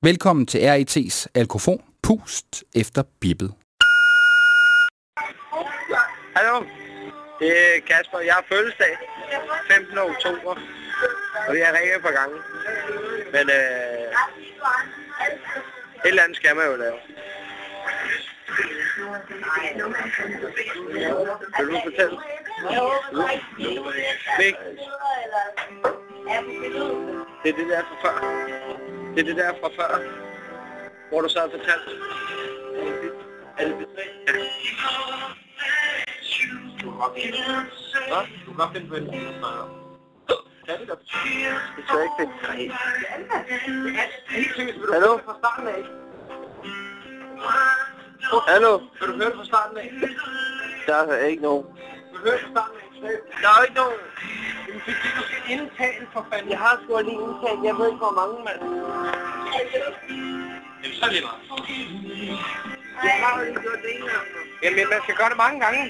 Velkommen til RET's Alkofon. Pust efter bippet. Hallo, det er Kasper. Jeg har fødselsdag 15. oktober, og vi har ringet et par gange. Men et eller andet skal man jo lave. Vil du fortælle? Væk. Det er det der fra før. Det er det der fra før, hvor du så har fortalt. Er det det? Ja. Du kan godt finde på en lille snakker. Kan du godt? Det tror jeg ikke, det er. Hallo? Fra starten af. Hallo? Vil du høre det fra starten af? Der er ikke nogen. Vil du høre det fra starten af? Der er jo ikke nogen. Jamen, fordi du skal indtale for fanden. Jeg har sgu lige indtalt. Jeg ved ikke, hvor mange, mand. Jamen, så er det meget. Jeg har jo lige gjort det ene her. Jamen, man skal gøre det mange gange.